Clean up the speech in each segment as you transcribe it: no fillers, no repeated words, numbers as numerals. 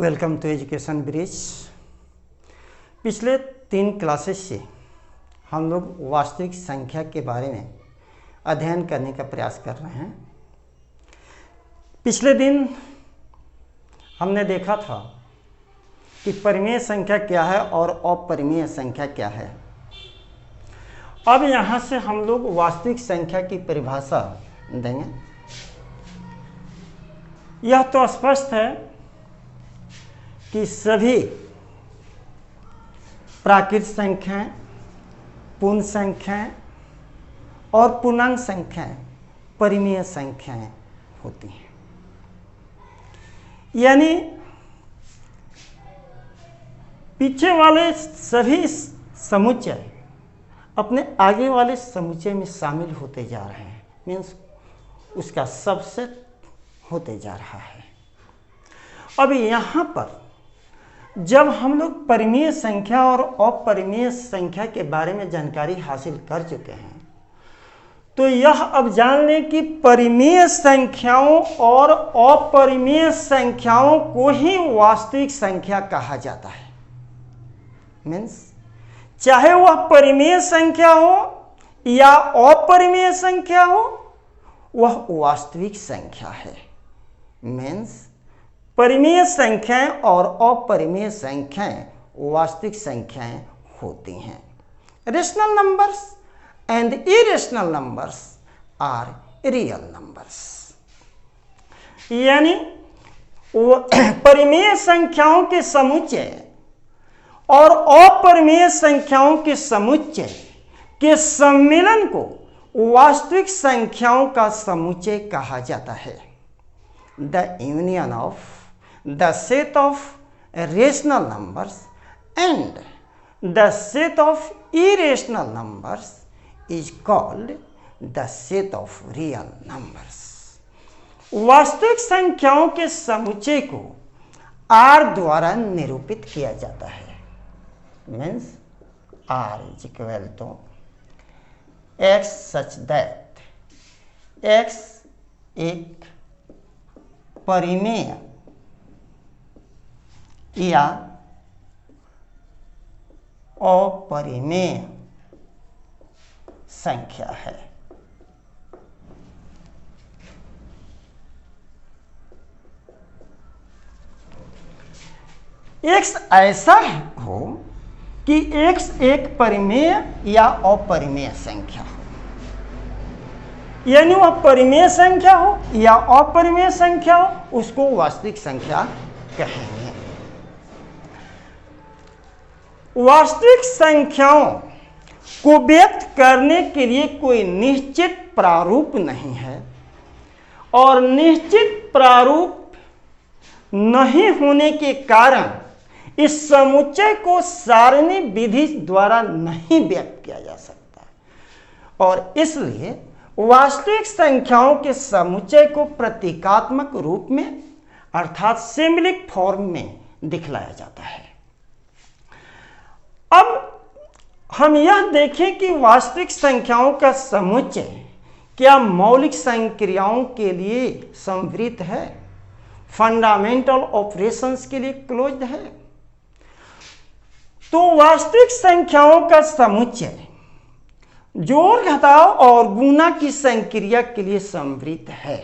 Welcome to education bridge. पिछले 3 classes से हम लोग वास्तविक संख्या के बारे में अध्ययन करने का प्रयास कर रहे हैं। पिछले दिन हमने देखा था कि परिमेय संख्या क्या है और अपरिमेय संख्या क्या है। अब यहाँ से हम लोग वास्तविक संख्या की परिभाषा देंगे। यह तो स्पष्ट है कि सभी प्राकृत संख्याएं, पूर्ण संख्याएं और पूर्णांक संख्याएं परिमेय संख्याएं होती हैं। यानी पीछे वाले सभी समुच्चय अपने आगे वाले समुच्चय में शामिल होते जा रहे हैं, मीन्स उसका सबसेट होते जा रहा है। अब यहाँ पर जब हम लोग परिमेय संख्या और अपरिमेय संख्या के बारे में जानकारी हासिल कर चुके हैं, तो यह अब जान लें कि परिमेय संख्याओं और अपरिमेय संख्याओं को ही वास्तविक संख्या कहा जाता है। मीन्स चाहे वह परिमेय संख्या हो या अपरिमेय संख्या हो, वह वास्तविक संख्या है। मीन्स परिमेय संख्याएं और अपरिमेय संख्याएं वास्तविक संख्याएं होती हैं। Rational numbers and irrational numbers are real numbers. यानी परिमेय संख्याओं के समुच्चय और अपरिमेय संख्याओं के समुच्चय के सम्मेलन को वास्तविक संख्याओं का समुच्चय कहा जाता है। The union of the set of rational numbers and the set of irrational numbers is called the set of real numbers। वास्तविक संख्याओं के समुच्चय को R द्वारा निरूपित किया जाता है। Means R is equal to x such that x एक परिमेय या अपरिमेय संख्या है। x ऐसा हो कि x एक परिमेय या अपरिमेय संख्या हो, यानी वह परिमेय संख्या हो या अपरिमेय संख्या हो, उसको वास्तविक संख्या कहेंगे। वास्तविक संख्याओं को व्यक्त करने के लिए कोई निश्चित प्रारूप नहीं है, और निश्चित प्रारूप नहीं होने के कारण इस समुच्चय को सारणी विधि द्वारा नहीं व्यक्त किया जा सकता, और इसलिए वास्तविक संख्याओं के समुच्चय को प्रतीकात्मक रूप में अर्थात सिंबलिक फॉर्म में दिखलाया जाता है। अब हम यह देखें कि वास्तविक संख्याओं का समुच्चय क्या मौलिक संक्रियाओं के लिए संवृत है, फंडामेंटल ऑपरेशंस के लिए क्लोज्ड है। तो वास्तविक संख्याओं का समुच्चय जोड़, घटाव और गुणा की संक्रिया के लिए संवृत है,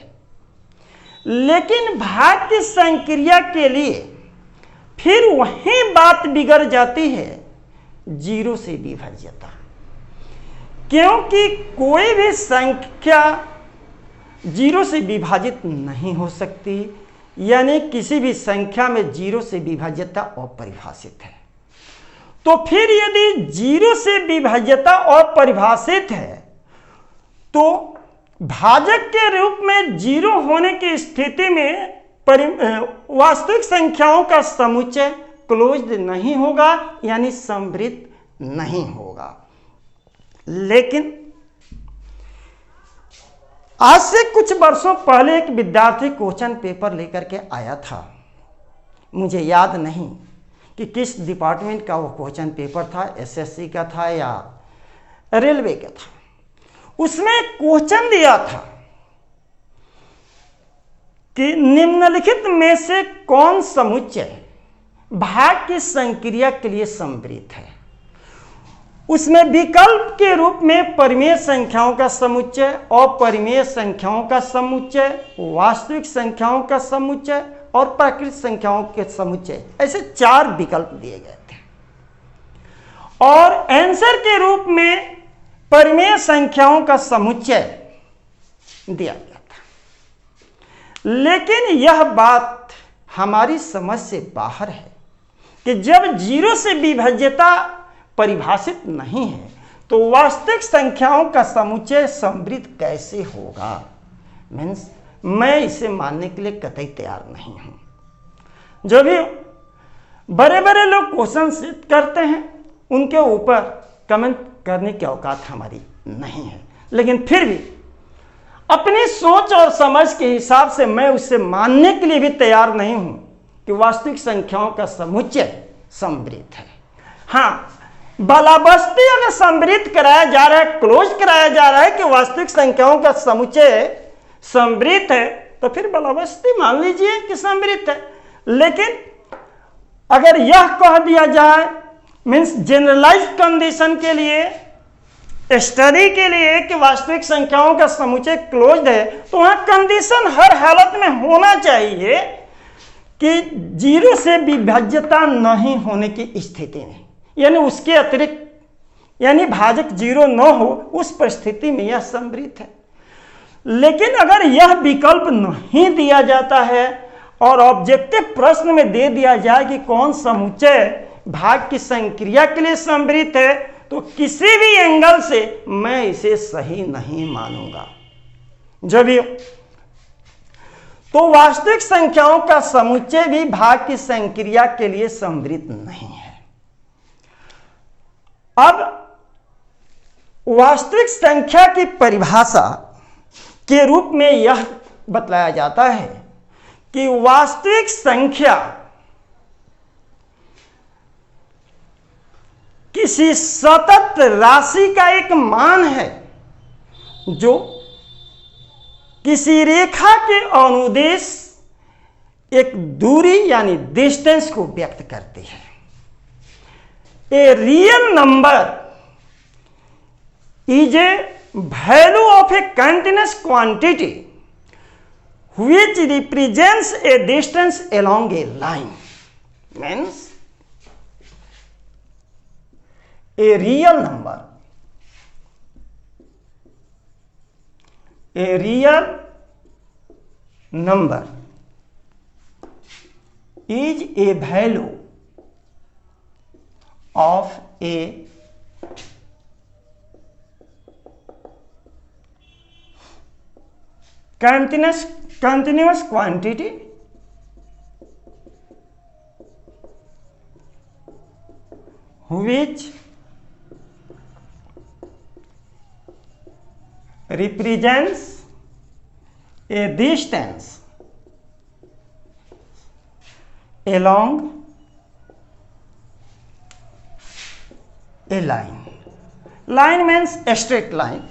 लेकिन भाज्य संक्रिया के लिए फिर वही बात बिगड़ जाती है, जीरो से विभाज्यता। क्योंकि कोई भी संख्या जीरो से विभाजित नहीं हो सकती, यानी किसी भी संख्या में जीरो से विभाज्यता अपरिभाषित है। तो फिर यदि जीरो से विभाज्यता अपरिभाषित है, तो भाजक के रूप में जीरो होने की स्थिति में वास्तविक संख्याओं का समुच्चय क्लोज्ड नहीं होगा, यानी संवृत नहीं होगा। लेकिन आज से कुछ वर्षों पहले एक विद्यार्थी क्वेश्चन पेपर लेकर के आया था। मुझे याद नहीं कि किस डिपार्टमेंट का वो क्वेश्चन पेपर था, एसएससी का था या रेलवे का था। उसमें क्वेश्चन दिया था कि निम्नलिखित में से कौन समुच्चय भाग की संक्रिया के लिए समृद्ध है। उसमें विकल्प के रूप में परिमेय संख्याओं का समुच्चय, अपरिमेय संख्याओं का समुच्चय, वास्तविक संख्याओं का समुच्चय और प्राकृतिक संख्याओं के समुच्चय, ऐसे 4 विकल्प दिए गए थे। और आंसर के रूप में परिमेय संख्याओं का समुच्चय दिया गया था। लेकिन यह बात हमारी समझ से बाहर है कि जब 0 से विभाज्यता परिभाषित नहीं है तो वास्तविक संख्याओं का समुच्चय समृद्ध कैसे होगा। मीन्स मैं इसे मानने के लिए कतई तैयार नहीं हूं। जो भी बड़े बड़े लोग क्वेश्चन करते हैं उनके ऊपर कमेंट करने की औकात हमारी नहीं है, लेकिन फिर भी अपनी सोच और समझ के हिसाब से मैं उसे मानने के लिए भी तैयार नहीं हूं कि वास्तविक संख्याओं का समुच्चय समृद्ध है। हाँ, बलाबस्ती अगर समृद्ध कराया जा रहा है, क्लोज कराया जा रहा है कि वास्तविक संख्याओं का समुच्चय समृद्ध है, तो फिर बलाबस्ती मान लीजिए कि समृद्ध है। लेकिन अगर यह कह दिया जाए, मीन्स जनरलाइज कंडीशन के लिए, स्टडी के लिए कि वास्तविक संख्याओं का समुच्चय क्लोज्ड है, तो वहां कंडीशन हर हालत में होना चाहिए कि 0 से विभाज्यता नहीं होने की स्थिति में, यानी उसके अतिरिक्त, यानी भाजक 0 न हो, उस परिस्थिति में यह समृद्ध है। लेकिन अगर यह विकल्प नहीं दिया जाता है और ऑब्जेक्टिव प्रश्न में दे दिया जाए कि कौन समुच्चय भाग की संक्रिया के लिए समृद्ध है, तो किसी भी एंगल से मैं इसे सही नहीं मानूंगा। जब तो वास्तविक संख्याओं का समुच्चय भी भाग की संक्रिया के लिए समृद्ध नहीं है। अब वास्तविक संख्या की परिभाषा के रूप में यह बतलाया जाता है कि वास्तविक संख्या किसी सतत राशि का एक मान है जो किसी रेखा के अनुदेश एक दूरी यानी डिस्टेंस को व्यक्त करती है। A real number is a value of a continuous quantity which represents a distance along a line. Means a real number is a value of a continuous quantity which represents a distance along a line. Line means a straight line.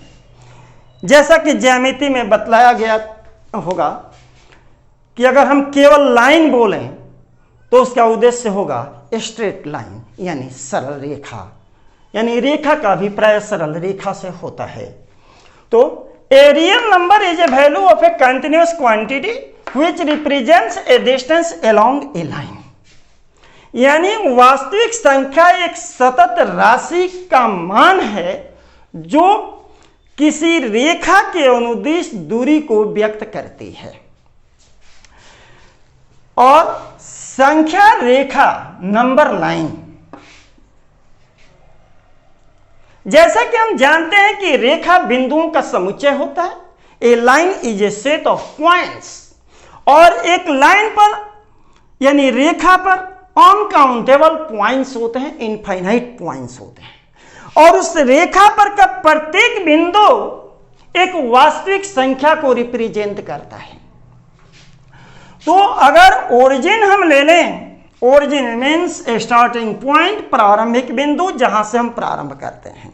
जैसा कि ज्यामिति में बतलाया गया होगा कि अगर हम केवल लाइन बोलें तो उसका उद्देश्य होगा स्ट्रेट लाइन यानी सरल रेखा, यानी रेखा का अभिप्राय सरल रेखा से होता है। तो a real number is a value of A continuous quantity which represents A distance along A line, यानी वास्तविक संख्या एक सतत राशि का मान है जो किसी रेखा के अनुदिश दूरी को व्यक्त करती है। और संख्या रेखा नंबर लाइन, जैसा कि हम जानते हैं कि रेखा बिंदुओं का समुच्चय होता है। A line is a set of points, और एक लाइन पर यानी रेखा पर अनकाउंटेबल पॉइंट्स होते हैं, इनफाइनाइट पॉइंट्स होते हैं, और उस रेखा पर का प्रत्येक बिंदु एक वास्तविक संख्या को रिप्रेजेंट करता है। तो अगर ओरिजिन हम ले लें, ओरिजिन मीन्स स्टार्टिंग पॉइंट, प्रारंभिक बिंदु जहां से हम प्रारंभ करते हैं,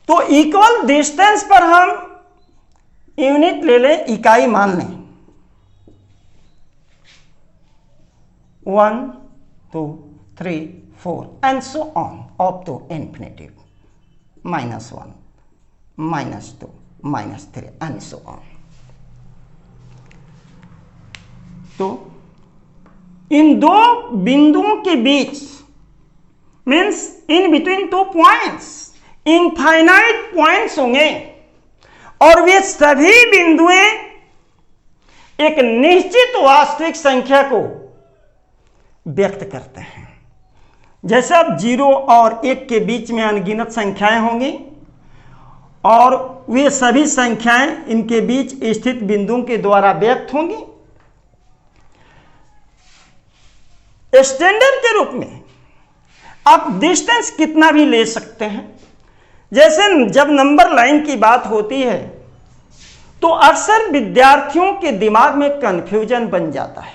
तो इक्वल डिस्टेंस पर हम यूनिट ले लें, इकाई मान लें 1, 2 3 4 and so on up to infinitive, -1 -2 -3 and so on. तो इन दो बिंदुओं के बीच means in between 2 points infinite points होंगे और वे सभी बिंदुएं एक निश्चित वास्तविक संख्या को व्यक्त करते हैं। जैसे अब 0 और 1 के बीच में अनगिनत संख्याएं होंगी और वे सभी संख्याएं इनके बीच स्थित बिंदुओं के द्वारा व्यक्त होंगी। स्टैंडर्ड के रूप में आप डिस्टेंस कितना भी ले सकते हैं। जैसे जब नंबर लाइन की बात होती है तो अक्सर विद्यार्थियों के दिमाग में कंफ्यूजन बन जाता है।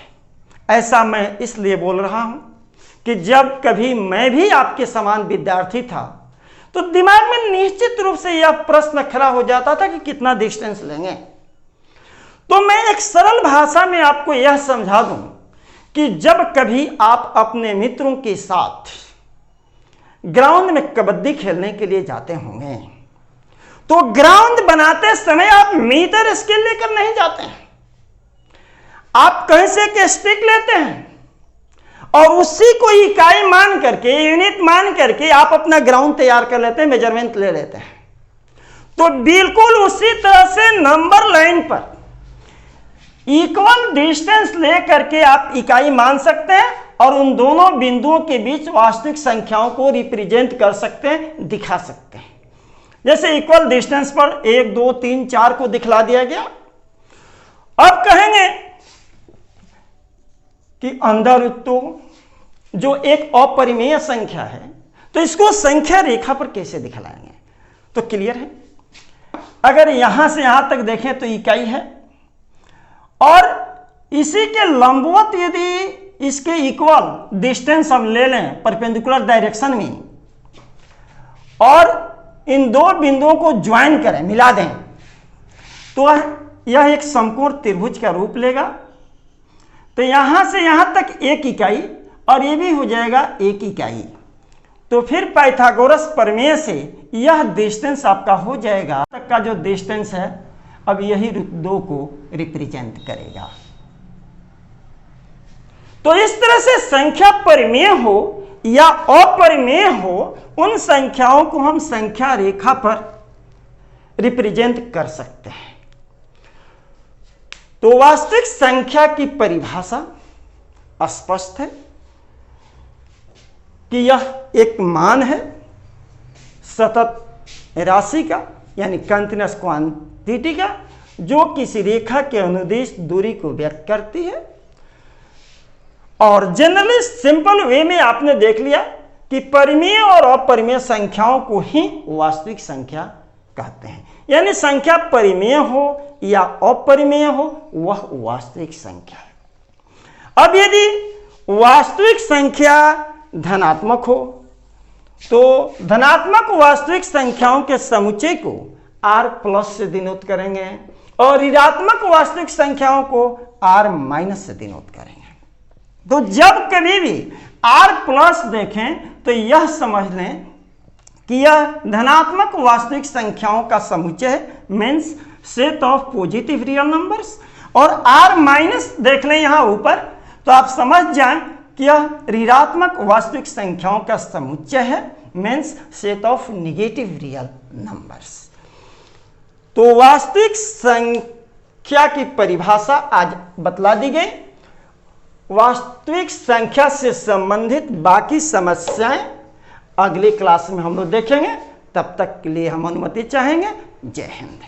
ऐसा मैं इसलिए बोल रहा हूं कि जब कभी मैं भी आपके समान विद्यार्थी था तो दिमाग में निश्चित रूप से यह प्रश्न खड़ा हो जाता था कि कितना डिस्टेंस लेंगे। तो मैं एक सरल भाषा में आपको यह समझा दूं कि जब कभी आप अपने मित्रों के साथ ग्राउंड में कबड्डी खेलने के लिए जाते होंगे तो ग्राउंड बनाते समय आप मीटर स्केल लेकर नहीं जाते हैं, आप कहीं से एक स्टिक लेते हैं और उसी को इकाई मान करके, यूनिट मान करके आप अपना ग्राउंड तैयार कर लेते हैं, मेजरमेंट ले लेते हैं। तो बिल्कुल उसी तरह से नंबर लाइन पर इक्वल डिस्टेंस लेकर के आप इकाई मान सकते हैं और उन दोनों बिंदुओं के बीच वास्तविक संख्याओं को रिप्रेजेंट कर सकते हैं, दिखा सकते हैं। जैसे इक्वल डिस्टेंस पर 1 2 3 4 को दिखला दिया गया। अब कहेंगे कि अंदर तो जो एक अपरिमेय संख्या है तो इसको संख्या रेखा पर कैसे दिखलाएंगे। तो क्लियर है, अगर यहां से यहां तक देखें तो इकाई है और इसी के लंबवत यदि इसके इक्वल डिस्टेंस हम ले लें परपेंडिकुलर डायरेक्शन में और इन दो बिंदुओं को ज्वाइन करें, मिला दें, तो यह एक समकोण त्रिभुज का रूप लेगा। तो यहां से यहां तक 1 इकाई और ये भी हो जाएगा 1 इकाई। तो फिर पाइथागोरस प्रमेय से यह डिस्टेंस आपका हो जाएगा, तक का जो डिस्टेंस है अब यही 2 को रिप्रेजेंट करेगा। तो इस तरह से संख्या परिमेय हो या अपरिमेय हो, उन संख्याओं को हम संख्या रेखा पर रिप्रेजेंट कर सकते हैं। तो वास्तविक संख्या की परिभाषा स्पष्ट है कि यह एक मान है सतत राशि का, यानी कंटिन्यूअस क्वांटिटी का, जो किसी रेखा के अनुदिश दूरी को व्यक्त करती है। और जनरली सिंपल वे में आपने देख लिया कि परिमेय और अपरिमेय संख्याओं को ही वास्तविक संख्या कहते हैं। यानी संख्या परिमेय हो या अपरिमेय हो, वह वास्तविक संख्या है। अब यदि वास्तविक संख्या धनात्मक हो तो धनात्मक वास्तविक संख्याओं के समुच्चय को r+ से डिनोट करेंगे और ऋणात्मक वास्तविक संख्याओं को r- से डिनोट करेंगे। तो जब कभी भी r+ देखें तो यह समझ लें कि यह धनात्मक वास्तविक संख्याओं का समुच्चय है, means set of positive real numbers. और r- देख लें यहां ऊपर तो आप समझ जाएं कि यह ऋणात्मक वास्तविक संख्याओं का समुच्चय है, means set of negative real numbers. तो वास्तविक संख्या की परिभाषा आज बतला दी गई। वास्तविक संख्या से संबंधित बाकी समस्याएं अगली क्लास में हम लोग देखेंगे। तब तक के लिए हम अनुमति चाहेंगे। जय हिंद।